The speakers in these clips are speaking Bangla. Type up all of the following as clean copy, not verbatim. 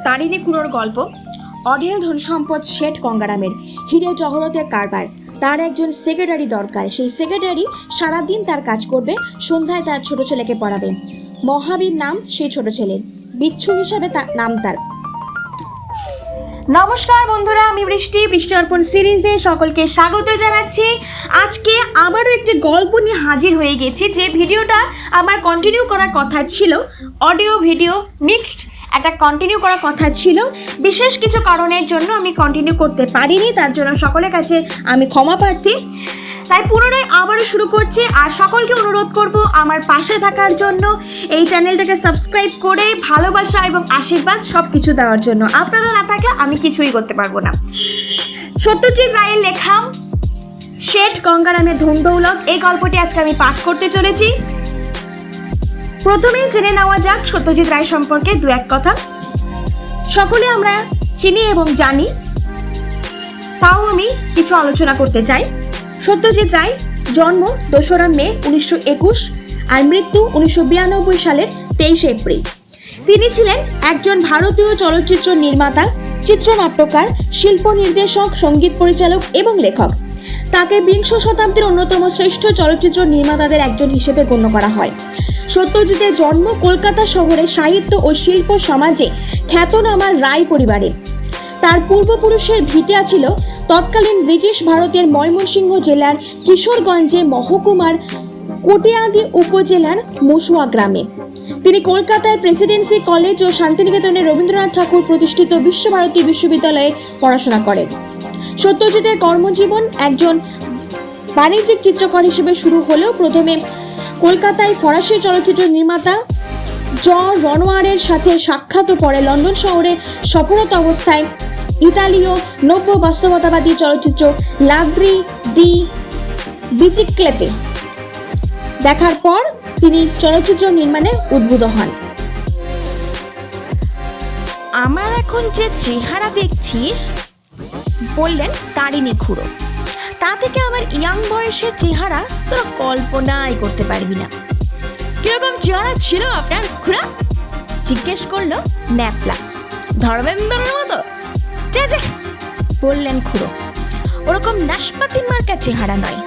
তারিণী খুড়োর গল্প। অঢেল ধনসম্পদ শেঠ গঙ্গারামের, হীরে জহরতের কারবার। তার একজন সেক্রেটারি দরকার। সেই সেক্রেটারি সারাদিন তার কাজ করবে, সন্ধ্যায় তার ছোট ছেলেকে পড়াবে। মহাবীর নাম সেই ছোট ছেলের, বিচ্ছু হিসাবে তার নাম তার। নমস্কার বন্ধুরা, আমি বৃষ্টি অর্পণ সিরিজে সকলকে স্বাগত জানাচ্ছি। আজকে আবারও একটি গল্প নিয়ে হাজির হয়ে গেছি। যে ভিডিওটা আমার কন্টিনিউ করার কথা ছিল, অডিও ভিডিও মিক্সড একটা কন্টিনিউ করার কথা ছিল, বিশেষ কিছু কারণের জন্য আমি কন্টিনিউ করতে পারিনি। তার জন্য সকলের কাছে আমি ক্ষমা প্রার্থী। তাই পুনরায় আবারও শুরু করছি। আর সকলকে অনুরোধ করব আমার পাশে থাকার জন্য, এই চ্যানেলটাকে সাবস্ক্রাইব করে ভালোবাসা এবং আশীর্বাদ সব কিছু দেওয়ার জন্য। আপনারা না থাকলে আমি কিছুই করতে পারবো না। সত্যজিৎ রায়ের লেখা শেঠ গঙ্গারামের ধন দৌলত, এই গল্পটি আজকে আমি পাঠ করতে চলেছি। প্রথমেই জেনে নেওয়া যাক সত্যজিৎ রায় সম্পর্কে দু এক কথা। সকলে আমরা চিনি এবং জানি, তাও আমি কিছু আলোচনা করতে চাই। সত্যজিৎ রায় জন্ম 2রা মে 1921 আর মৃত্যু 1992 সালের 23 এপ্রিল। তিনি ছিলেন একজন ভারতীয় চলচ্চিত্র নির্মাতা, চিত্রনাট্যকার, শিল্প নির্দেশক, সঙ্গীত পরিচালক এবং লেখক। তাকে বিংশ শতাব্দীর অন্যতম শ্রেষ্ঠ চলচ্চিত্র নির্মাতাদের একজন হিসেবে গণ্য করা হয়। সত্যজিতের জন্ম কলকাতা শহরে সাহিত্য ও শিল্প সমাজে খ্যাতনামা রায় পরিবারে। তার পূর্বপুরুষের ভিটা ছিল তৎকালীন ব্রিটিশ ভারতের ময়মনসিংহ জেলার কিশোরগঞ্জে মহকুমার কটিয়াদি উপজেলার মসুয়া গ্রামে। তিনি কলকাতার প্রেসিডেন্সি কলেজ ও শান্তিনিকেতনে রবীন্দ্রনাথ ঠাকুর প্রতিষ্ঠিত বিশ্বভারতী বিশ্ববিদ্যালয়ে পড়াশোনা করেন। সত্যজিতের কর্মজীবন একজন বাণিজ্যিক চিত্রকর হিসেবে শুরু হলেও প্রথমে কলকাতায় ফরাসি চলচ্চিত্র নির্মাতা জন রনোয়ারের সাথে সাক্ষাৎ ও পরে লন্ডন শহরে সফররত অবস্থায় ইতালীয় নব্য বাস্তবতাবাদী চলচ্চিত্র লাভ্রি দি বিচিক্লেতে দেখার পর তিনি চলচ্চিত্র নির্মাণে উদ্বুদ্ধ হন। আমার এখন যে চেহারা দেখছিস, বললেন তারিণী খুড়ো, তা থেকে আমার ইয়াং বয়সের চেহারা তোরা কল্পনাই করতে পারবি না। কিরকম চেহারা ছিল আপনার খুড়া? জিজ্ঞেস করলো ন্যাপলা। ধর্মেন্দ্রের মতো? বললেন খুড়ো। ওরকম নাশপাতি মার্কা চেহারা নয়,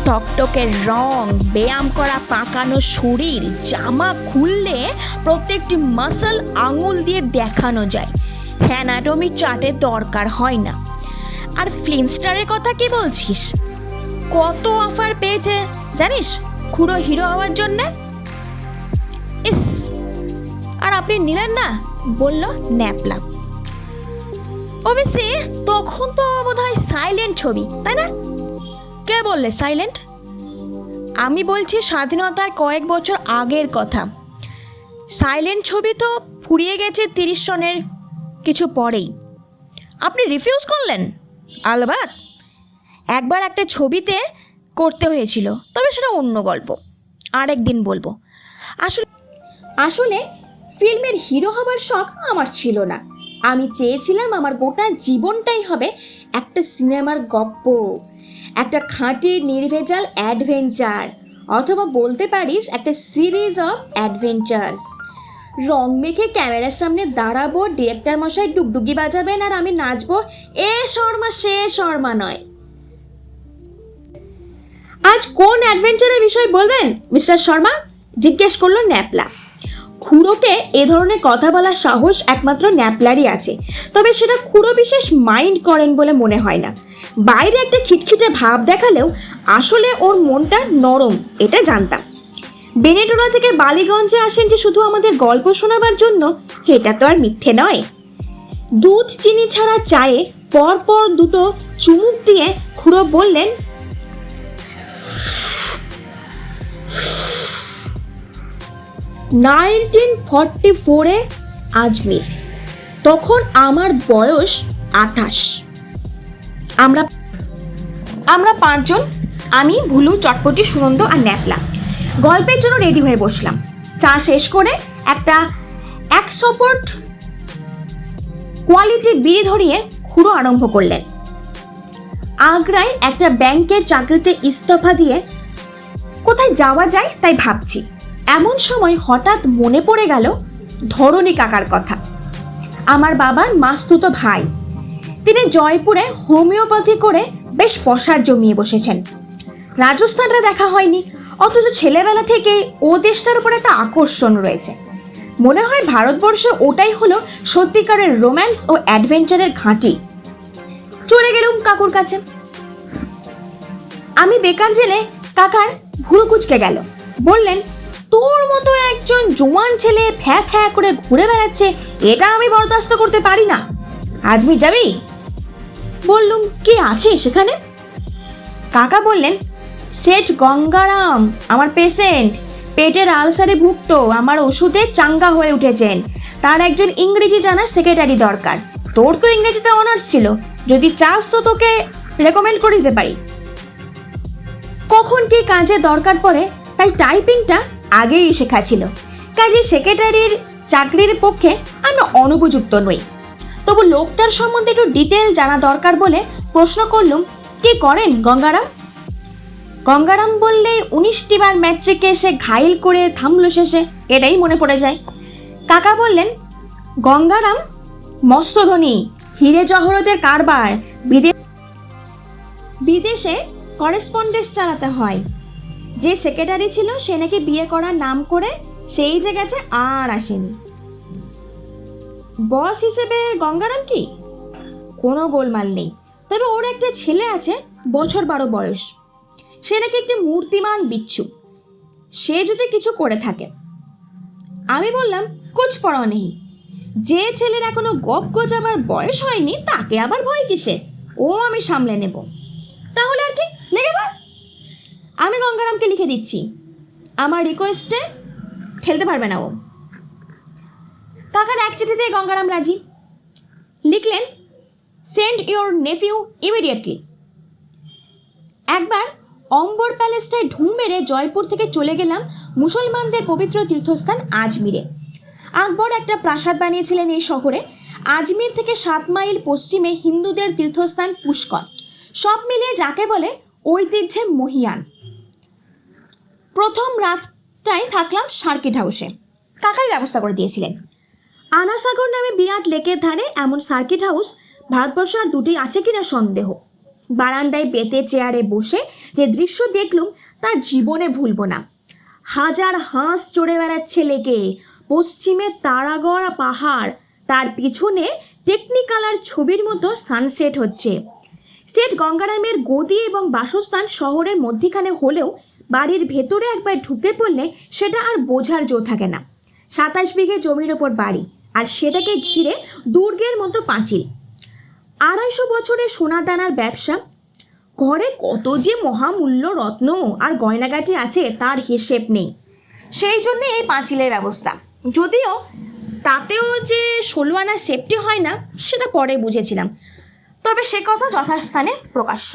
টকটকের রং, ব্যায়াম করা পাকানো শরীর, জামা খুললে প্রত্যেকটি মাসল আঙুল দিয়ে দেখানো যায়। অ্যানাটমি চার্টের দরকার হয় না। আর ফিল্ম স্টারের কথা কি বলছিস? কত অফার পেয়েছে জানিস খুড়ো হিরো হওয়ার জন্য। ইস, আর আপনি নিলেন না? বলল ন্যাপলা। অবশ্যই তখন তো বোধহয় সাইলেন্ট ছবি, তাই না? কে বললে সাইলেন্ট? আমি বলছি স্বাধীনতার কয়েক বছর আগের কথা। সাইলেন্ট ছবি তো ফুরিয়ে গেছে 30 সনের কিছু পরেই। আপনি রিফিউজ করলেন? আলবাত, একবার একটা ছবিতে করতে হয়েছিল, তবে সেটা অন্য গল্প, আরেকদিন বলবো। আসলে ফিল্মের হিরো হবার শখ আমার ছিল না। আমি চেয়েছিলাম আমার গোটা জীবনটাই হবে একটা সিনেমার গপ্প, একটা খাঁটি নির্ভেজাল অ্যাডভেঞ্চার, অথবা বলতে পারিস একটা সিরিজ অফ অ্যাডভেঞ্চার্স। রং মেখে ক্যামেরার সামনে দাঁড়াবো, ডিরেক্টর মশাই ডুগডুগি বাজাবেন আর আমি নাচবো, এ শর্মা সে শর্মা নয়। আজ কোন অ্যাডভেঞ্চারের বিষয় বলবেন মিস্টার শর্মা? জিজ্ঞেস করলো ন্যাপলা। খুড়োকে এ ধরনের কথা বলার সাহস একমাত্র ন্যাপলারই আছে, তবে সেটা খুড়ো বিশেষ মাইন্ড করেন বলে মনে হয় না। বাইরে একটা খিটখিটে ভাব দেখালেও আসলে ওর মনটা নরম, এটা জানতাম। বেনেটোলা থেকে বালিগঞ্জে আসেন যে শুধু আমাদের গল্প শোনাবার জন্য, এটা তো আর মিথ্যে নয়। দুধ চিনি ছাড়া চায়ে পরপর দুটো চুমুক দিয়ে খুড়ো বললেন, 1944-এ আজমির। তখন আমার বয়স 28। আমরা 5 জন, আমি, ভুলু, চটপটি, সুনন্দ আর ন্যাপলা, গল্পের জন্য রেডি হয়ে বসলাম। চা শেষ করে একটা 100 কোয়ালিটি বিড়ি ধরিয়ে খুড়ো আরম্ভ করলেন। আগ্রায় একটা ব্যাংকের চাকরিতে ইস্তফা দিয়ে কোথায় যাওয়া যায় তাই ভাবছি। এমন সময় হঠাৎ মনে পড়ে গেল ধরণী কাকার কথা। আমার বাবার মাস্তুতো ভাই। তিনি জয়পুরে হোমিওপ্যাথি করে বেশ পসার জমিয়ে বসেছেন। রাজস্থানটা দেখা হয়নি, অথচ ছেলেবেলা থেকে ও দেশটার উপর একটা আকর্ষণ রয়েছে। মনে হয় ভারতবর্ষ ওটাই হলো সত্যিকারের রোম্যান্স ও অ্যাডভেঞ্চারের ঘাঁটি। চলে গেলুম কাকুর কাছে। আমি বেকার জেনে কাকার ভুরু কুচকে গেল। বললেন, তোর মতো একজন জোয়ান ছেলে ফ্যা ফ্যা করে ঘুরে বেড়াচ্ছে, এটা আমি বরদাস্ত করতে পারি না। আজমি যাবি? বললুম, কি আছে সেখানে? কাকা বললেন, সেঠ গঙ্গারাম আমার পেশেন্ট, পেটের আলসারে ভুগত, আমার ওষুধে চাঙ্গা হয়ে উঠেছেন। তার একজন ইংরেজি জানা সেক্রেটারি দরকার। তোর তো ইংরেজিতে অনার্স ছিল, যদি চাস তো তোকে রেকমেন্ড করে দিতে পারি। কখন কি কাজে দরকার পড়ে তাই টাইপিংটা আগেই শেখা ছিল। কাজে সেক্রেটারির চাকরির পক্ষে আমি অনুপযুক্ত নই। তবু লোকটার সম্বন্ধে একটু ডিটেল জানা দরকার বলে প্রশ্ন করলুম, কি করেন গঙ্গারাম? গঙ্গারাম বললে 19টি বার ম্যাট্রিকে এসে ঘাইল করে থামলো শেষে, এটাই মনে পড়ে যায়। কাকা বললেন, গঙ্গারাম মস্ত ধনী, হিরে জহরতের কারবার, বিদেশে করেসপন্ডেন্স চালাতে হয়। যে সেক্রেটারি ছিল সে নাকি বিয়ে করার নাম করে সেই যে গেছে, আর আসেনি। বস হিসেবে গঙ্গারাম কি? কোনো গোলমাল নেই, তবে ওর একটা ছেলে আছে, বছর 12 বয়স। সে নাকি একটি মূর্তিমান বিচ্ছু, সে যদি কিছু করে থাকে। আমি বললাম, কুছ পড়া নেই, যে ছেলের এখনো গপ গজাবার বয়স হয়নি তাকে আবার ভয় কিসে, ও আমি সামলে নেব। তাহলে আর কি, লেগে পড়। আমি গঙ্গারামকে লিখে দিচ্ছি, আমার রিকোয়েস্টে ঠেলতে পারবে না ও। কাকার এক চিঠিতে গঙ্গারাম রাজি। লিখলেন, সেন্ড ইউর নেফিউ ইমিডিয়েটলি। একবার অম্বর প্যালেসটায় ঢুঁ মেরে জয়পুর থেকে চলে গেলাম মুসলমানদের পবিত্র তীর্থস্থান আজমিরে। আকবর একটা প্রাসাদ বানিয়েছিলেন এই শহরে। আজমির থেকে 7 মাইল পশ্চিমে হিন্দুদের তীর্থস্থান পুষ্কর। সব মিলিয়ে যাকে বলে ঐতিহ্যে মহিয়ান। প্রথম রাতটাই থাকলাম সার্কিট হাউসে, কাকাই ব্যবস্থা করে দিয়েছিলেন। আনাসাগর নামে বিরাট লেকের ধারে এমন সার্কিট হাউস ভারতবর্ষে আর দুটি আছে কিনা সন্দেহ। বারান্দায় বেতে চেয়ারে বসে যে দৃশ্য দেখলুম তা জীবনে ভুলব না। হাজার হাঁস চড়ে বেড়াচ্ছে লেকে, পশ্চিমে তারাগড় পাহাড়, তার পিছনে টেকনিকালার ছবির মতো সানসেট হচ্ছে। সেট গঙ্গারামের গদি এবং বাসস্থান শহরের মধ্যিখানে হলেও বাড়ির ভেতরে একবার ঢুকে পড়লে সেটা আর বোঝার জো থাকে না। 27 বিঘে জমির ওপর বাড়ি, আর সেটাকে ঘিরে দুর্গের মতো পাঁচিল। 250 বছরের সোনাদানার ব্যবসা। ঘরে কত যে মহামূল্য রত্ন আর গয়নাগাটি আছে তার হিসেব নেই। সেই জন্য এই পাঁচিলের ব্যবস্থা, যদিও তাতেও যে 16 আনা সেফটি হয় না সেটা পরে বুঝেছিলাম, তবে সে কথা যথাস্থানে প্রকাশ্য।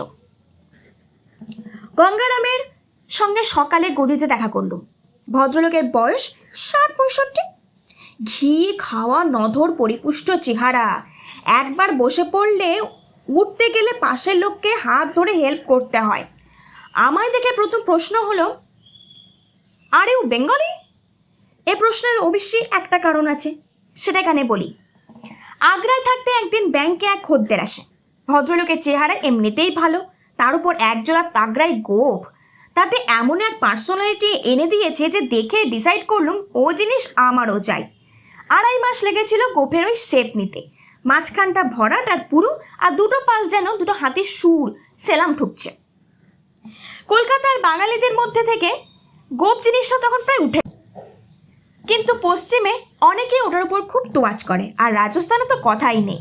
গঙ্গারামের সঙ্গে সকালে গদিতে দেখা করলুম। ভদ্রলোকের বয়স 60-65, ঘি খাওয়া নধর পরিপুষ্ট চেহারা। একবার বসে পড়লে উঠতে গেলে পাশের লোককে হাত ধরে হেল্প করতে হয়। আমায় দেখে প্রথম প্রশ্ন হলো, আর ইউ বেঙ্গলি? এ প্রশ্নের অবশ্যই একটা কারণ আছে, সেটা এখানে বলি। আগ্রায় থাকতে একদিন ব্যাংকে এক খদ্দের আসে। ভদ্রলোকের চেহারা এমনিতেই ভালো, তার উপর একজোড়া তাগড়াই গোঁফ। তাতে এমন এক পার্সোনালিটি এনে দিয়েছে যে দেখে ডিসাইড করলুম ও জিনিস আমারও চাই। 2.5 মাস লেগেছিল গোঁফের ওই শেপ নিতে। মাঝখানটা ভরাট আর পুরু, আর দুটো পাশ যেন দুটো হাতির সুর সেলাম ঠুকছে। কলকাতার বাঙালিদের মধ্যে থেকে গোঁফ জিনিসটা তখন প্রায় উঠে, কিন্তু পশ্চিমে অনেকেই ওটার উপর খুব তোয়াজ করে, আর রাজস্থানে তো কথাই নেই।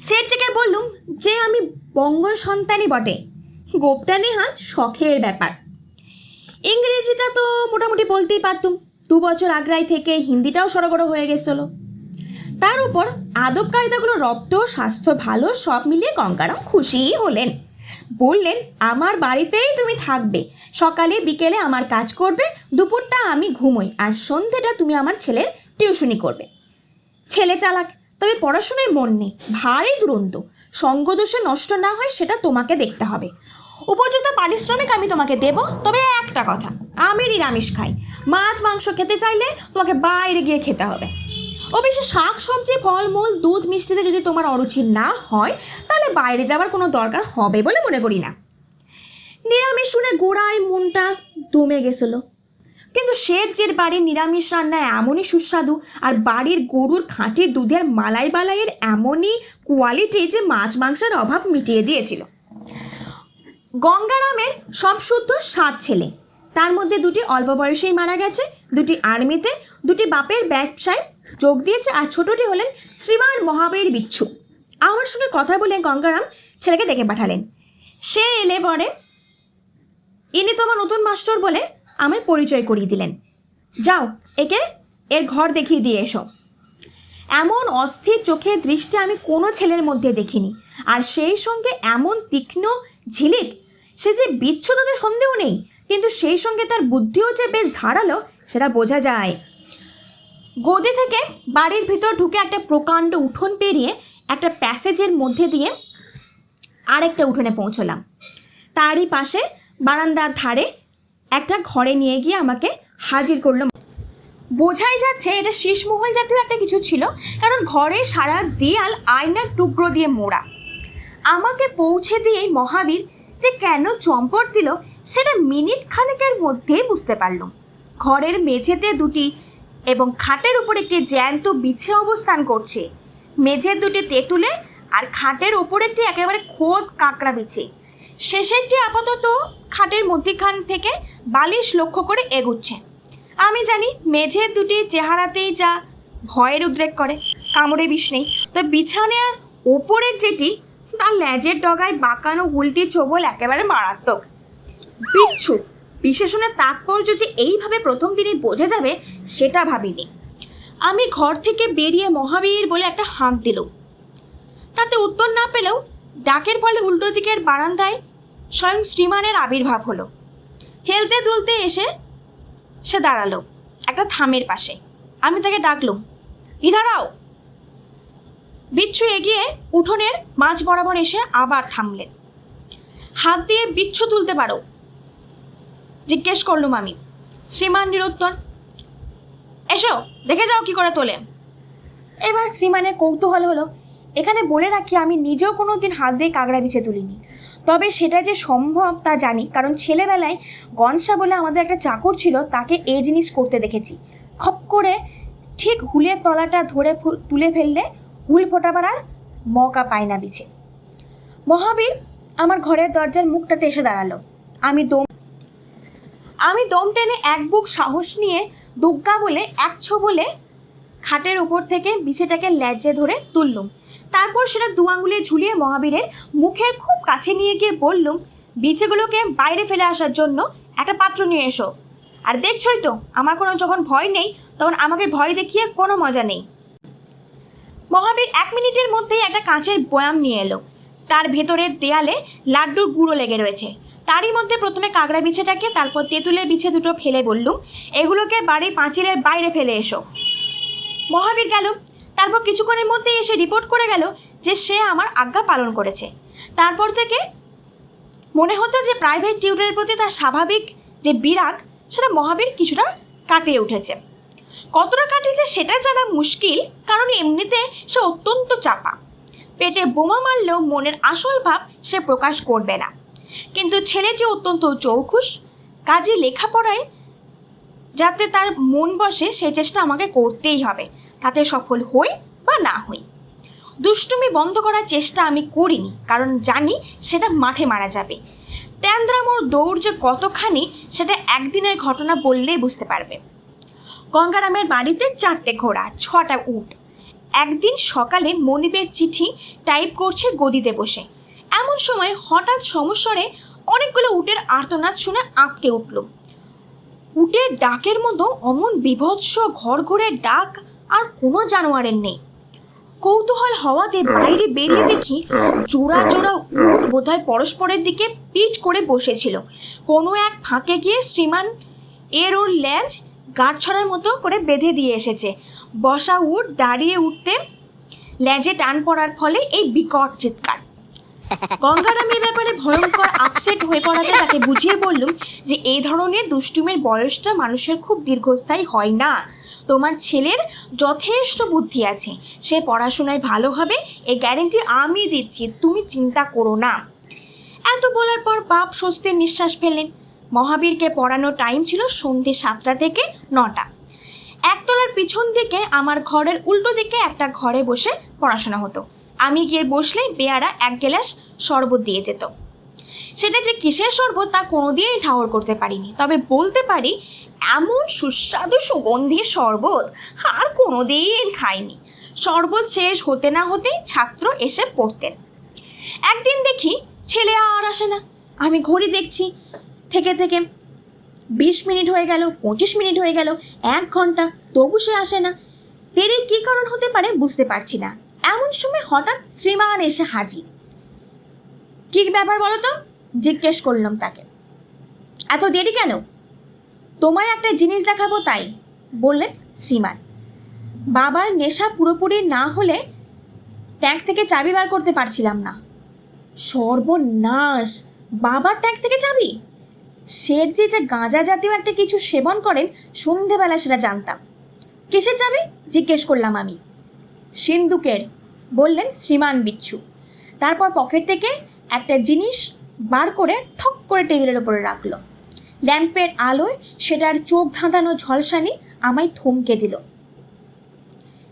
সেট থেকে বললুম যে আমি বঙ্গ সন্তানই বটে, গোঁফটা নেহাত শখের ব্যাপার। ইংরেজিটা তো মোটামুটি বলতেই পারতুম, 2 বছর আগ্রায় থেকে হিন্দিটাও সরগড় হয়ে গেছিল। তার উপর আদব কায়দাগুলো রপ্ত, স্বাস্থ্য ভালো, সব মিলিয়ে গঙ্গারাম খুশিই হলেন। বললেন, আমার বাড়িতেই তুমি থাকবে, সকালে বিকেলে আমার কাজ করবে, দুপুরটা আমি ঘুমোই, আর সন্ধ্যেটা তুমি আমার ছেলের টিউশনি করবে। ছেলে চালাক, তবে পড়াশোনায় মন নেই, ভারী দুরন্ত। সঙ্গদোষে নষ্ট না হয় সেটা তোমাকে দেখতে হবে। উপযুক্ত পারিশ্রমিক আমি তোমাকে দেব, তবে একটা কথা, আমি নিরামিষ খাই। মাছ মাংস খেতে চাইলে তোমাকে বাইরে গিয়ে খেতে হবে। অবশ্য শাক সবজি ফলমূল দুধ মিষ্টিতে যদি তোমার অরুচি না হয় তাহলে বাইরে যাওয়ার কোনো দরকার হবে বলে মনে করি না। নিরামিষ শুনে গোড়ায় মনটা দমে গেছিল, কিন্তু শেঠজির বাড়ির নিরামিষ রান্না এমনই সুস্বাদু আর বাড়ির গরুর খাঁটি দুধের মালাই বালাইয়ের এমনই কোয়ালিটি যে মাছ মাংসের অভাব মিটিয়ে দিয়েছিল। গঙ্গারামের সব শুদ্ধ 7 ছেলে, তার মধ্যে 2টি অল্প বয়সেই মারা গেছে, 2টি আর্মিতে, 2টি বাপের ব্যবসায় যোগ দিয়েছে, আর ছোটটি হলেন শ্রীমান মহাবীর বিচ্ছু। আমার সঙ্গে কথা বলে গঙ্গারাম ছেলেকে ডেকে পাঠালেন। সে এলে পরে ইনি তোমার নতুন মাস্টার বলে আমায় পরিচয় করিয়ে দিলেন। যাও একে এর ঘর দেখিয়ে দিয়ে এসো। এমন অস্থির চোখের দৃষ্টি আমি কোনো ছেলের মধ্যে দেখিনি, আর সেই সঙ্গে এমন তীক্ষ্ণ ঝিলিক। সে যে বিচ্ছু তাতে সন্দেহ নেই, কিন্তু সেই সঙ্গে তার বুদ্ধিও যে বেশ ধারালো সেটা বোঝা যায়। গদি থেকে বাড়ির ভিতর ঢুকে একটা প্রকাণ্ড উঠোন পেরিয়ে একটা প্যাসেজের মধ্যে দিয়ে আরেকটা উঠোনে পৌঁছলাম। তারই পাশে বারান্দার ধারে একটা ঘরে নিয়ে গিয়ে আমাকে হাজির করলো। বোঝাই যাচ্ছে এটা শীষমহল জাতীয় একটা কিছু ছিল, কারণ ঘরে সারা দেয়াল আয়নার টুকরো দিয়ে মোড়া। আমাকে পৌঁছে দিয়ে মহাবীর যে কেন চম্পট দিল সেটা মিনিট খানেকের মধ্যেই বুঝতে পারলাম। ঘরের মেঝেতে 2টি এবং খাটের উপর একটি জ্যান্ত বিছে অবস্থান করছে। মেঝের 2টি তেঁতুলে আর খাটের ওপর একটি একেবারে খোদ কাঁকড়া বিছে। শেষেরটি আপাতত খাটের মধ্যখান থেকে বালিশ লক্ষ্য করে এগুচ্ছে। আমি জানি মেঝের 2টি চেহারাতেই যা ভয়ের উদ্রেক করে, কামড়ে বিষ নেই। তো বিছানার ওপরের যেটি, তার লেজের ডগায় বাঁকানো উল্টি ছোবল একেবারে মারাত্মক। বিচ্ছু বিশেষণের তাৎপর্য যে এইভাবে প্রথম দিনই বোঝা যাবে সেটা ভাবিনি। আমি ঘর থেকে বেরিয়ে মহাবীর বলে একটা হাঁক দিল। তাতে উত্তর না পেলেও ডাকের ফলে উল্টো দিকের বারান্দায় স্বয়ং শ্রীমানের আবির্ভাব হলো। হেলতে দুলতে এসে সে দাঁড়ালো একটা থামের পাশে। আমি তাকে ডাকলুম, ইধারাও। বিচ্ছু এগিয়ে উঠোনের মাঝ বরাবর এসে আবার থামলেন। হাত দিয়ে বিচ্ছু তুলতে পারো? জিজ্ঞেস করলুম আমি। শ্রীমান নিরুত্তর। এসো দেখে যাও কি করে তোলে। এবার শ্রীমানের কৌতূহল হলো। এখানে বলে রাখি আমি নিজেও কোনো দিন হাত দিয়ে কাঁকড়া বিছে তুলিনি, তবে সেটা যে সম্ভব তা জানি, কারণ ছেলেবেলায় গনসা বলে আমাদের একটা চাকর ছিল, তাকে এই জিনিস করতে দেখেছি। খপ করে ঠিক হুলের তলাটা ধরে তুলে ফেললে হুল ফোটাবার আর মৌকা পায় না বিছে। মহাবীর আমার ঘরের দরজার মুখটাতে এসে দাঁড়ালো। আমি দম টেনে এক বুক সাহস নিয়ে দুগ্গা বলে একছো বলে খাটের উপর থেকে বিছেটাকে ল্যাজে ধরে তুললুম। তারপর সেটা 2 আঙুলে ঝুলিয়ে মহাবীরের মুখের খুব কাছে নিয়ে গিয়ে বললুম, বিছেগুলোকে বাইরে ফেলে আসার জন্য একটা পাত্র নিয়ে এসো। আর দেখছই তো আমার কোনো যখন ভয় নেই তখন আমাকে ভয় দেখিয়ে কোনো মজা নেই। মহাবীর 1 মিনিটের মধ্যেই একটা কাঁচের বয়াম নিয়ে এলো। তার ভেতরের দেয়ালে লাড্ডুর গুঁড়ো লেগে রয়েছে। তারই মধ্যে প্রথমে কাঁকড়া বিছেটাকে, তারপর তেঁতুলের বিছে 2টো ফেলে বললুম, এগুলোকে বাড়ির পাঁচিলের বাইরে ফেলে এসো। মহাবীর গেল। তারপর কিছুক্ষণের মধ্যেই এসে রিপোর্ট করে গেল যে সে আমার আজ্ঞা পালন করেছে। তারপর থেকে মনে হতো যে প্রাইভেট টিউটরের প্রতি তার স্বাভাবিক যে বিরাগ সেটা মহাবীর কিছুটা কাটিয়ে উঠেছে। কতটা কাটিয়েছে সেটা জানা মুশকিল, কারণ এমনিতে সে অত্যন্ত চাপা। পেটে বোমা মারলেও মনের আসল ভাব সে প্রকাশ করবে না। কিন্তু ছেলে যে অত্যন্ত চৌখুস, কাজে লেখাপড়ায় যাতে তার মন বসে সে চেষ্টা আমাকে করতেই হবে, তাতে সফল হই বা না হই। দুষ্টুমি বন্ধ করার চেষ্টা আমি করিনি, কারণ জানি সেটা মাঠে মারা যাবে। ট্যান্দ্রামোর দৌড় যে কতখানি সেটা একদিনের ঘটনা বললেই বুঝতে পারবে। গঙ্গারামের বাড়িতে 4টে ঘোড়া, 6টা উট। একদিন সকালে মনিবের চিঠি টাইপ করছে গদিতে বসে। এমন সময় হঠাৎ সমস্বরে অনেকগুলো উটের আর্তনাদ শুনে আঁতকে উঠল। উটের ডাকের মতো অমন বিভৎস ঘরঘরের ডাক আর কোনো জানোয়ারের নেই। কৌতূহল হওয়াতে বাইরে বেরিয়ে দেখি জোড়া জোড়া উট বোধহয় পরস্পরের দিকে পিচ করে বসেছিল। কোনো এক ফাঁকে গিয়ে শ্রীমান ওর লেজ গাঁটছড়ার মতো করে বেঁধে দিয়ে এসেছে। বসা উট দাঁড়িয়ে উঠতে লেজে টান পড়ার ফলে এই বিকট চিৎকার। গঙ্গারামের ব্যাপারে ভয়ঙ্কর আপসেট হয়ে পড়াতে তাকে বুঝিয়ে বললুম যে এই ধরনের দুষ্টুমের বয়সটা মানুষের খুব দীর্ঘস্থায়ী হয় না, তোমার ছেলের যথেষ্ট বুদ্ধি আছে, সে পড়াশোনায় ভালো হবে, এই গ্যারেন্টি আমি দিচ্ছি, তুমি চিন্তা করো না। এত বলার পর বাপ স্বস্তির নিঃশ্বাস ফেললেন। মহাবীরকে পড়ানোর টাইম ছিল সন্ধ্যে 7টা থেকে 9টা। একতলার পিছন দিকে আমার ঘরের উল্টো দিকে একটা ঘরে বসে পড়াশোনা হতো। আমি গিয়ে বসলেই বেয়ারা 1 গ্লাস শরবত দিয়ে যেত। সেটা যে কিসের শরবত তা কোনোদিনই ঠাহর করতে পারিনি, তবে বলতে পারি এমন সুস্বাদু সুগন্ধি শরবত আর কোনোদিন খাইনি। শরবত শেষ হতে না হতেই ছাত্র এসে পড়তেন। একদিন দেখি ছেলে আর আসে না। আমি ঘড়ি দেখছি, থেকে থেকে 20 মিনিট হয়ে গেল, 25 মিনিট হয়ে গেল, 1 ঘন্টা, তবু সে আসে না। দেরির কি কারণ হতে পারে বুঝতে পারছি না। এমন সময় হঠাৎ শ্রীমান এসে হাজির। কি ব্যাপার বলো তো, জিজ্ঞেস করলাম তাকে। এত দেরি কেন? তোমায় একটা জিনিস দেখাবো তাই, বললেন শ্রীমান। বাবার নেশা পুরোপুরি না হলে ট্যাঙ্ক থেকে চাবি বার করতে পারছিলাম না। সর্বনাশ, বাবার ট্যাঙ্ক থেকে চাবি? শেঠজি যে গাঁজা জাতীয় একটা কিছু সেবন করেন, সন্ধেবেলা সেটা জানতাম। কিসের চাবি জিজ্ঞেস করলাম আমি। সিন্দুকের, বললেন শ্রীমান বিচ্ছু। তারপর পকেট থেকে একটা জিনিস বার করে ঠক করে টেবিলের উপরে রাখলো। ল্যাম্পের আলোয় সেটার চোখ ধাঁধানো ঝলসানি আমায় থমকে দিল।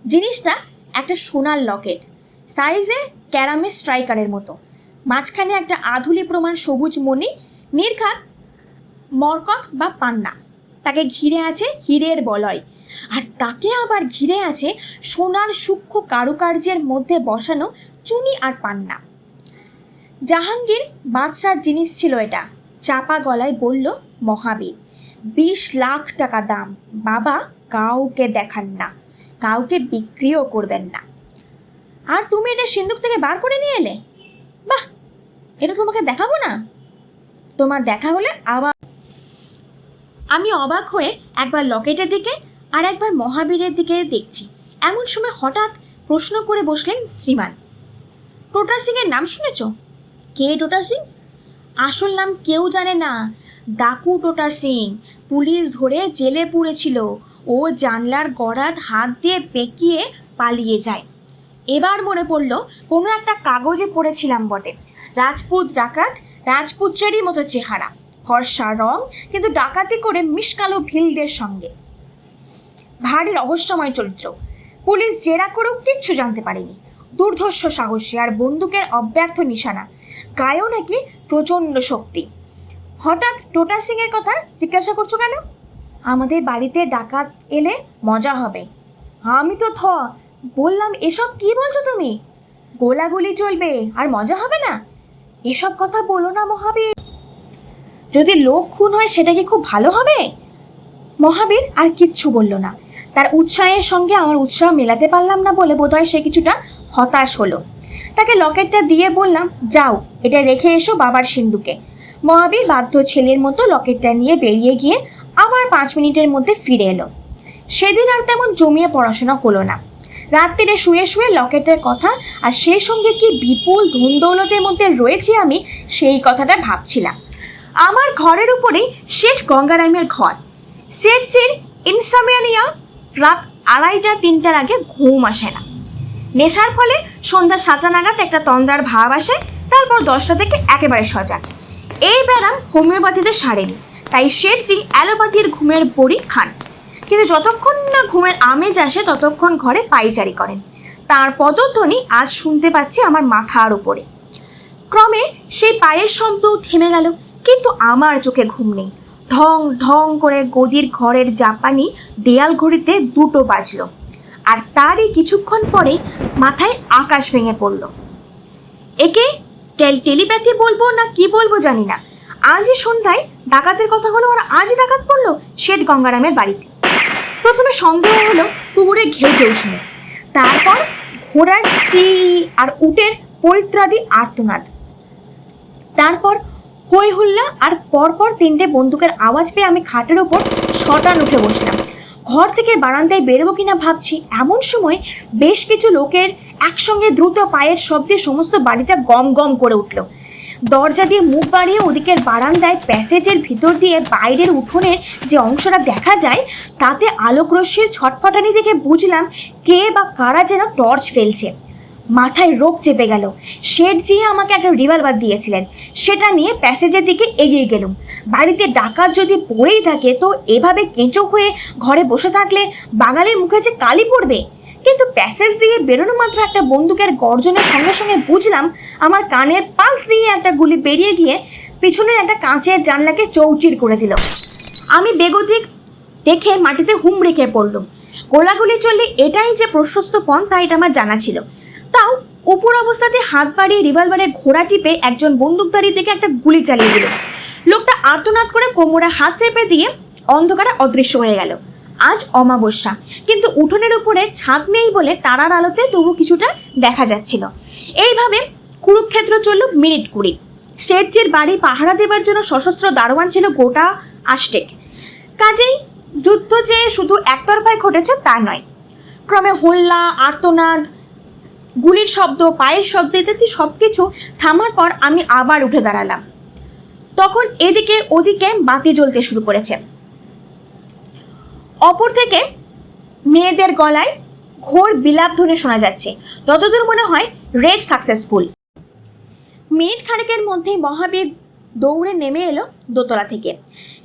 জিনিসটা একটা সোনার লকেট, সাইজে ক্যারামের স্ট্রাইকারের মতো। মাঝখানে একটা আধুলি প্রমাণ সবুজ মণি, নির্ঘাত মরকত বা পান্না। তাকে ঘিরে আছে হীরের বলয়, আর তাকে আবার ঘিরে আছে সোনার সূক্ষ্ম কারুকার্যের মধ্যে বসানো চুনি আর পান্না। জাহাঙ্গীর বাদশার জিনিস ছিল এটা, চাপা গলায় বলল মহাবীর। 20 লাখ টাকা দাম, বাবা কাউকে দেখান না, কাউকে বিক্রিও করবেন না। আর তুমি এটা সিন্দুক থেকে বার করে নিয়ে এলে? বাহ, এটা তোমাকে দেখাবো না? তোমার দেখা হলে আবার। আমি অবাক হয়ে একবার লকেটের দিকে আর একবার মহাবীরের দিকে দেখছি। এমন সময় হঠাৎ প্রশ্ন করে বসলেন শ্রীমান। টোটা সিং এর নাম শুনেছ? কে টোটা সিং? আসল নাম কেউ জানে না, ডাকু টোটা সিং। পুলিশ ধরে জেলে পুরেছিল। ও জানলার গড়াত হাত দিয়ে বেঁকিয়ে পালিয়ে যায়। এবার মনে পড়ল কোনো একটা কাগজে পড়েছিলাম বটে। রাজপুত ডাকাত, রাজপুত্রেরই মতো চেহারা, ফর্সা রং, কিন্তু ডাকাতি করে মিশকালো ভিলদের সঙ্গে। ভারী রহস্যময় চরিত্র। পুলিশ জেরা করেও কিচ্ছু জানতে পারেনি। দুর্ধর্ষ সাহসী আর বন্দুকের অব্যর্থ নিশানা, গায়েও নাকি প্রচণ্ড শক্তি। হঠাৎ টোটা সিং এর কথা জিজ্ঞাসা করছো কেন? আমাদের বাড়িতে ডাকাত এলে মজা হবে। আমি তো বললাম, এসব কি বলছো তুমি? গোলাগুলি চলবে আর মজা হবে না? এসব কথা বলো না মহাবীর। যদি লোক খুন হয় সেটা কি খুব ভালো হবে? মহাবীর আর কিচ্ছু বলল না। তার উৎসাহের সঙ্গে আমার উৎসাহ মেলাতে পারলাম না বলে বোধহয় সে কিছুটা হতাশ হলো। তাকে লকেটটা দিয়ে বললাম, যাও এটা রেখে এসো বাবার সিন্দুকে। মহাবীর বাধ্য ছেলের মতো লকেটটা নিয়ে বেরিয়ে গিয়ে আবার 5 মিনিটের মধ্যে ফিরে এলো। সেদিন আর তেমন জমিয়ে পড়াশোনা হলো না। রাত্রিরে শুয়ে শুয়ে লকেটের কথা আর সেই সঙ্গে কি বিপুল ধন দৌলতের মধ্যে রয়েছি আমি, সেই কথাটা ভাবছিলাম। আমার ঘরের উপরেই শেঠ গঙ্গারামের ঘর। শেঠজির ইনসামিয়ানিয়া, রাত 2:30-3টার আগে ঘুম আসে না। নেশার ফলে সন্ধ্যা 7টা নাগাদ একটা তন্দ্রার ভাব আসে, তারপর 10টা থেকে একেবারে সজাগ। এই ব্যারাম হোমিওপ্যাথিতে সারেনি, তাই শেঠজি অ্যালোপ্যাথির ঘুমের বড়ি খান। কিন্তু যতক্ষণ না ঘুমের আমেজ আসে ততক্ষণ ঘরে পায়চারি করেন। তার পদধ্বনি আজ শুনতে পাচ্ছি আমার মাথার উপরে। ক্রমে সেই পায়ের শব্দও থেমে গেল, কিন্তু আমার চোখে ঘুম নেই। ঢং ঢং করে গদির ঘরের জাপানি দেয়াল ঘড়িতে 2টো বাজলো, আর তারই কিছুক্ষণ পরে মাথায় আকাশ ভেঙে পড়ল। একে টেলিপ্যাথি বলবো না কি বলবো জানি না। আজই সন্ধ্যায় ডাকাতের কথা হলো, আর আজ ডাকাত পড়লো শেঠ গঙ্গারামের বাড়িতে। প্রথমে সন্দেহ হলো পুকুরে ঘেউ ঘেউ শুনে, তারপর ঘোড়ার চি আর উটের পরিত্রাদি আর্তনাদ, তারপর হই হুল্লা, আর পরপর 3টে বন্দুকের আওয়াজ পেয়ে আমি খাটের ওপর শটান উঠে বসলাম। ঘর থেকে বারান্দায় বেরোবো কিনা ভাবছি, এমন সময় বেশ কিছু লোকের একসঙ্গে দ্রুত পায়ের শব্দে সমস্ত বাড়িটা গম গম করে উঠল। দরজা দিয়ে মুখ বাড়িয়ে ওদিকের বারান্দায় প্যাসেজের ভিতর দিয়ে বাইরের উঠোনের যে অংশটা দেখা যায় তাতে আলোক রশ্মির ছটফটানি দেখে বুঝলাম কে বা কারা যেন টর্চ ফেলছে। মাথায় রোগ চেপে গেল। শেঠজি আমাকে একটা রিভলভার দিয়েছিলেন, সেটা নিয়ে প্যাসেজের দিকে এগিয়ে গেলুম। বাড়িতে ডাকাত যদি পড়েই থাকে তো এভাবে কেঁচো হয়ে ঘরে বসে থাকলে বাঙালির মুখে যে কালি পড়বে। কিন্তু প্যাসেজ দিয়ে বেরোনো মাত্র একটা বন্দুকের গর্জনের সঙ্গে সঙ্গে বুঝলাম আমার কানের পাশ দিয়ে একটা গুলি বেরিয়ে গিয়ে পিছনের একটা কাঁচের জানলাকে চৌচির করে দিল। আমি বেগতিক দেখে মাটিতে হুমড়ে খেয়ে পড়লাম। গোলাগুলি চললে এটাই যে প্রশস্ত পন্থা এটা আমার জানা ছিল। তাও উপর অবস্থাতে হাত বাড়িয়ে রিভলভারে ঘোড়া টিপে একজন বন্দুকধারী থেকে একটা গুলি চালিয়ে দিল। লোকটা আর্তনাদ করে কোমরে হাত চেপে দিয়ে অন্ধকারে অদৃশ্য হয়ে গেল। আজ অমাবস্যা, কিন্তু উঠোনের উপরে ছাদ নেই বলে তারার আলোতে তবু কিছুটা দেখা যাচ্ছিল। এইভাবে কুরুক্ষেত্র চলল মিনিট 20। শেঠজির বাড়ি পাহারা দেবার জন্য সশস্ত্র দারোয়ান ছিল গোটা 8 কাজেই যুদ্ধ যে শুধু একতরফায় ঘটেছে তা নয়। ক্রমে হল্লা, আর্তনাদ, গুলির শব্দ, পায়ের শব্দ ইত্যাদি সবকিছু থামার পর আমি আবার উঠে দাঁড়ালাম। তখন এদিকে ওদিকে বাতি জ্বলতে শুরু করেছে। অপর থেকে মেয়েদের গলায় ঘোর বিলাপ ধ্বনি শোনা যাচ্ছে। যতদূর মনে হয় রেড সাকসেসফুল। মিনিট খানেকের মধ্যেই মহাবীর দৌড়ে নেমে এলো দোতলা থেকে।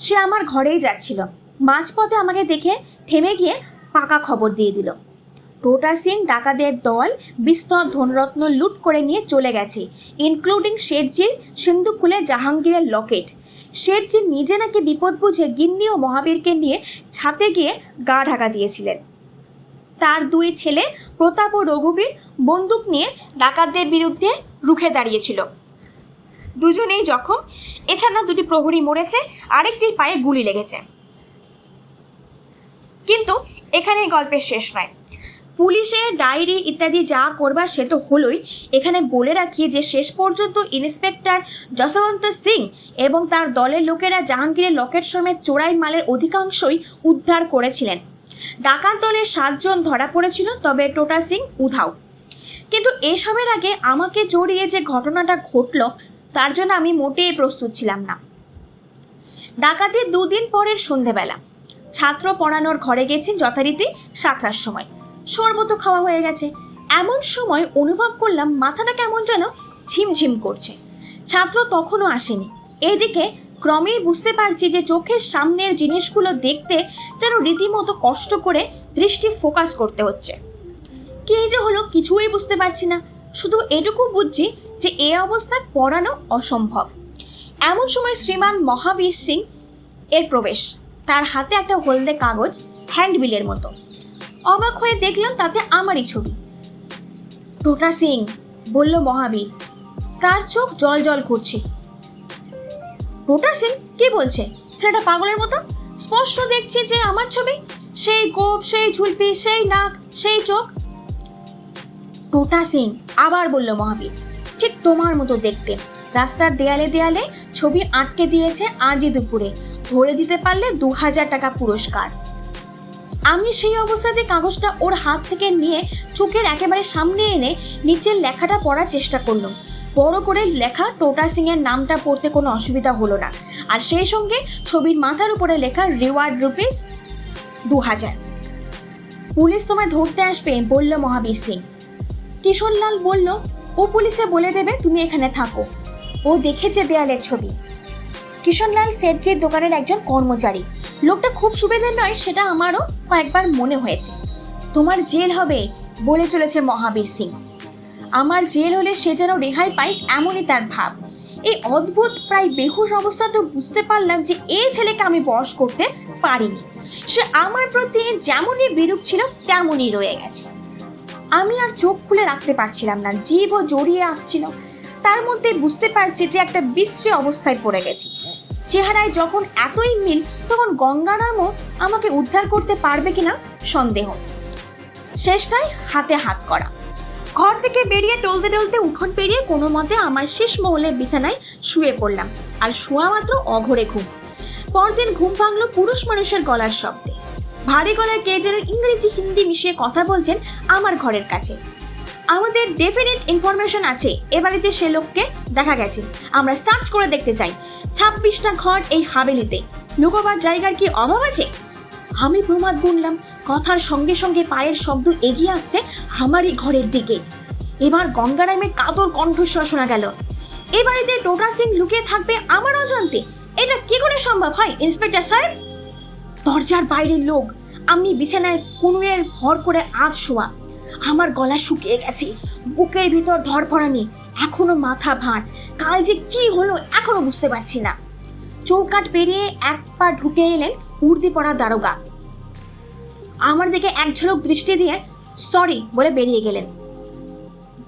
সে আমার ঘরেই যাচ্ছিল। মাঝপথে আমাকে দেখে থেমে গিয়ে পাকা খবর দিয়ে দিল, টোটা সিং ডাকাতের দল বিস্তর ধনরত্ন লুট করে নিয়ে চলে গেছে, ইনক্লুডিং শেঠজির সিন্ধুক খুলে জাহাঙ্গীরের লকেট। শেঠজি নিজে নাকি বিপদ বুঝে গিন্নি ও মহাবীরকে নিয়ে ছাতে গিয়ে গা ঢাকা দিয়েছিলেন। তার 2 ছেলে প্রতাপ ও রঘুবীর বন্দুক নিয়ে ডাকাতদের বিরুদ্ধে রুখে দাঁড়িয়েছিল। দুজনেই জখম। এছাড়া 2টি প্রহরী মরেছে, আরেকটির পায়ে গুলি লেগেছে। কিন্তু এখানে গল্পের শেষ নয়। পুলিশের ডায়েরি ইত্যাদি যা করবার সে তো হলোই। এখানে বলে রাখি যে শেষ পর্যন্ত ইন্সপেক্টর যশবন্ত সিং এবং তার দলের লোকেরা জাহাঙ্গীরের লকেট সমেত চোরাই মালের অধিকাংশই উদ্ধার করেছিলেন। ডাকাত দলের 7 জন ধরা পড়েছিল, তবে টোটা সিং উধাও। কিন্তু এসবের আগে আমাকে জড়িয়ে যে ঘটনাটা ঘটল তার জন্য আমি মোটেই প্রস্তুত ছিলাম না। ডাকাতের 2 দিন পরের সন্ধেবেলা ছাত্র পড়ানোর ঘরে গেছেন যথারীতি 7টার সময়। শরবত খাওয়া হয়ে গেছে। এমন সময় অনুভব করলাম মাথাটা কেমন যেন ঝিমঝিম করছে। ছাত্র তখনও আসেনি। এইদিকে ক্রমেই বুঝতে পারছি যে চোখের সামনের জিনিসগুলো দেখতে যেন রীতিমতো কষ্ট করে দৃষ্টি ফোকাস করতে হচ্ছে। কি যে হলো কিছুই বুঝতে পারছি না। শুধু এটুকু বুঝছি যে এ অবস্থায় পড়ানো অসম্ভব। এমন সময় শ্রীমান মহাবীর সিং এর প্রবেশ। তার হাতে একটা হলদে কাগজ, হ্যান্ডবিলের মতো। অবাক হয়ে দেখলাম তাতে আমারই ছবি। টোটা সিং, বলল মহাবীর। তার চোখ জল জল করছে। টোটা সিং কি বলছে? ছেলেটা পাগলের মতো। স্পষ্ট দেখছি যে আমার ছবি। সেই গোপ, সেই ঝুলপি, সেই নাক, সেই চোখ। টোটা সিং, আবার বলল মহাবীর। ঠিক তোমার মতো দেখতে। রাস্তার দেয়ালে দেয়ালে ছবি আটকে দিয়েছে আজই দুপুরে। ধরে দিতে পারলে 2000 টাকা পুরস্কার। আমি সেই অবস্থাতে কাগজটা ওর হাত থেকে নিয়ে চোখের একেবারে সামনে এনে নিচের লেখাটা পড়ার চেষ্টা করলাম। বড় করে লেখা টোটা সিং এর নামটা পড়তে কোনো অসুবিধা হলো না। আর সেই সঙ্গে ছবির মাথার উপরে লেখা রিওয়ার্ড রুপিস 2000। পুলিশ তোমায় ধরতে আসবে, বলল মহাবীর সিং। কিশোরলাল বলল, ও পুলিশে বলে দেবে তুমি এখানে থাকো। ও দেখেছে দেয়ালের ছবি। কিশোরলাল শেঠজির দোকানের একজন কর্মচারী। লোকটা খুব সুবিধের নয় সেটা আমারও কয়েকবার মনে হয়েছে। তোমার জেল হবে, বলে চলেছে মহাবীর সিং। আমার জেল হলে সে যেন রেহাই পাই এমনই তার ভাব। এই অদ্ভুত প্রায় বেহুশ অবস্থাতে বুঝতে পারলাম যে এই ছেলেকে আমি বশ করতে পারিনি। সে আমার প্রতি যেমনই বিরূপ ছিল তেমনই রয়ে গেছে। আমি আর চোখ খুলে রাখতে পারছিলাম না। জিভও জড়িয়ে আসছিল। তার মধ্যে বুঝতে পারছি যে একটা বিশ্রী অবস্থায় পড়ে গেছি। চেহারায় যখন এতই মিল তখন গঙ্গারামও আমাকে উদ্ধার করতে পারবে কিনা সন্দেহ। শেষটায় হাতে হাত করা। ঘর থেকে বেরিয়ে টলতে টলতে উঠোন পেরিয়ে কোনো মতে আমার শেষ মহলে বিছানায় শুয়ে পড়লাম। আর শোয়া মাত্র অঘরে ঘুম। পরদিন ঘুম ভাঙলো পুরুষ মানুষের গলার শব্দে। ভারী গলার কে যেন ইংরেজি হিন্দি মিশিয়ে কথা বলছেন আমার ঘরের কাছে। আমাদের ডেফিনিট ইনফরমেশন আছে এ বাড়িতে সে লোককে দেখা গেছে। আমরা সার্চ করে দেখতে চাই 26টা ঘর এই হাভেলিতে, লুকোবার জায়গার কি অভাব আছে? আমি প্রমাদ গুনলাম, কথার সঙ্গে সঙ্গে পায়ের শব্দ এগিয়ে আসছে আমারই ঘরের দিকে। এবার গঙ্গারামের কাতর কণ্ঠস্বর শোনা গেল, এ বাড়িতে টোটা সিং লুকিয়ে থাকবে আমার অজান্তে? এটা কি করে সম্ভব হয় ইন্সপেক্টর সাহেব? দরজার বাইরের লোক। আমি বিছানায় কুনুয়ের ভর করে আধ শোয়া, আমার গলা শুকিয়ে গেছে, বুকের ভিতর ধরফরানি, এখনো মাথা ভার। কাল যে কি হলো এখনো বুঝতে পারছি না। চৌকাঠ পেরিয়ে এক পা ঢুকে এলেন উর্দি পড়া দারোগা। আমার দিকে এক ঝলক দৃষ্টি দিয়ে সরি বলে বেরিয়ে গেলেন।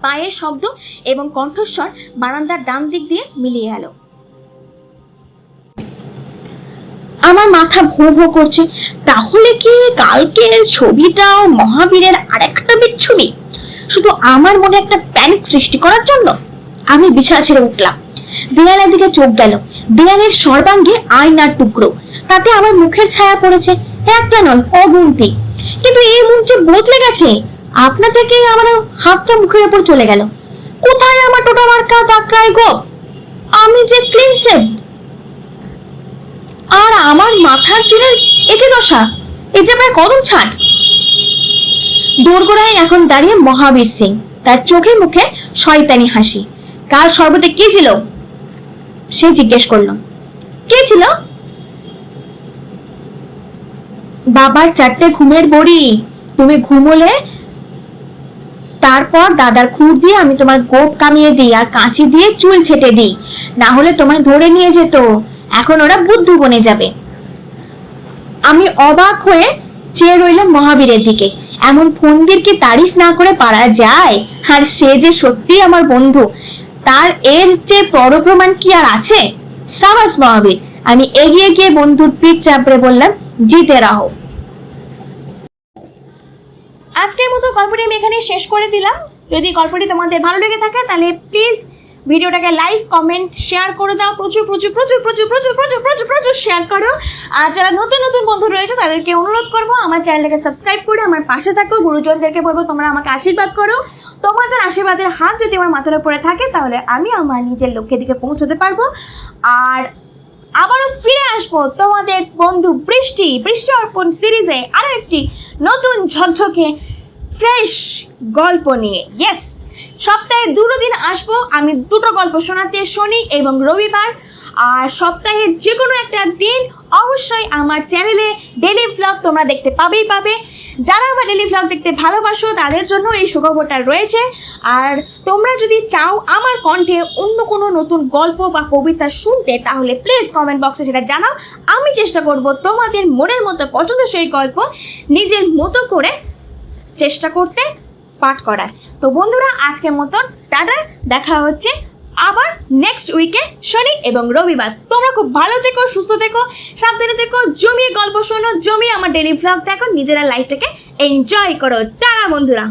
পায়ের শব্দ এবং কণ্ঠস্বর বারান্দার ডান দিক দিয়ে মিলিয়ে গেল। আমার মাথা ভোঁ ভোঁ করছে। তাহলে কি কালকের ছবিটাও মহাবীরের আরেকটা বিচ্ছবি, শুধু আমার মনে একটা প্যানিক সৃষ্টি করার জন্য? আমি বিছানা ছেড়ে উঠলাম, দেয়ালের দিকে চোখ গেল। দেয়ালের সর্বাঙ্গে আয়নার টুকরো, তাতে আমার মুখের ছায়া পড়েছে, একটা নয় অগুন্তি। কিন্তু এই মুখ যে বদলে গেছে। আপনা থেকেই আমার হাতটা মুখের উপর চলে গেল। কোথায় আমার টোটা মার্কা দাকড়াই গো? আমি যে ক্লিন সেভ, আর আমার মাথার চুলের একে দশা, এটা প্রায় কদম ছাড়। দোরগোড়ায় এখন দাঁড়িয়ে মহাবীর সিং, তার চোখে মুখে শয়তানি হাসি। কাল শরবতে কি ছিল? সে জিজ্ঞেস করল। কে ছিল? বাবার 4টে ঘুমের বড়ি। তুমি ঘুমোলে তারপর দাদার খুর দিয়ে আমি তোমার গোপ কামিয়ে দিই আর কাঁচি দিয়ে চুল ছেটে দিই, না হলে তোমায় ধরে নিয়ে যেত। এখন ওরা বুদ্ধু বনে যাবে। আমি অবাক হয়ে চেয়ে রইলাম মহাবীরের দিকে। এমন ফন্দির কি তারিফ না করে পারা যায়? আর সে যে সত্যি আমার বন্ধু, তার এর যে বড় প্রমাণ কি আর আছে? সাবাস মহাবীর। আমি এগিয়ে গিয়ে বন্ধুর পিঠ চাপড়ে বললাম, জিতে রাহো। আজকের মতো গল্পটি আমি এখানে শেষ করে দিলাম। যদি গল্পটি তোমাদের ভালো লেগে থাকে তাহলে প্লিজ ভিডিওটাকে লাইক কমেন্ট শেয়ার করে দাও, প্রচুর প্রচুর প্রচুর প্রচুর প্রচুর প্রচুর প্রচুর প্রচুর শেয়ার করো। আর যারা নতুন নতুন বন্ধু রয়েছে তাদেরকে অনুরোধ করবো আমার চ্যানেলটাকে সাবস্ক্রাইব করে আমার পাশে থাকো। গুরুজনদেরকে বলবো তোমরা আমাকে আশীর্বাদ করো। তোমাদের আশীর্বাদের হাত যদি আমার মাথার উপরে থাকে তাহলে আমি আমার নিজের লক্ষ্যের দিকে পৌঁছতে পারবো। আর আবারও ফিরে আসবো তোমাদের বন্ধু বৃষ্টি অর্পণ সিরিজে আরো একটি নতুন ঝকঝকে ফ্রেশ গল্প নিয়ে। ইয়েস, সপ্তাহে 2 দিন আসবো আমি, 2টো গল্প শোনাতে, শনি এবং রবিবার। আর সপ্তাহের যে কোনো একটা দিন অবশ্যই আমার চ্যানেলে ডেলি ভ্লগ তোমরা দেখতে পাবে। যারা আমার ডেলি ভ্লগ দেখতে ভালোবাসো তাদের জন্য এই সুখবরটা রয়েছে। আর তোমরা যদি চাও আমার কণ্ঠে অন্য কোনো নতুন গল্প বা কবিতা শুনতে তাহলে প্লিজ কমেন্ট বক্সে সেটা জানাও। আমি চেষ্টা করব তোমাদের মনের মতো পছন্দসই গল্প নিজের মতো করে চেষ্টা করতে পাঠ করার। তো বন্ধুরা আজকের মতন টাটা, দেখা হচ্ছে আবার নেক্সট উইকে শনি এবং রবিবার। তোমরা খুব ভালো থেকো, সুস্থ থেকো, সাবধানে থেকো, জমিয়ে গল্প শোনো, জমিয়ে আমার ডেলি ভ্লগ দেখো, নিজেরা লাইফটাকে এনজয় করো। টাটা বন্ধুরা।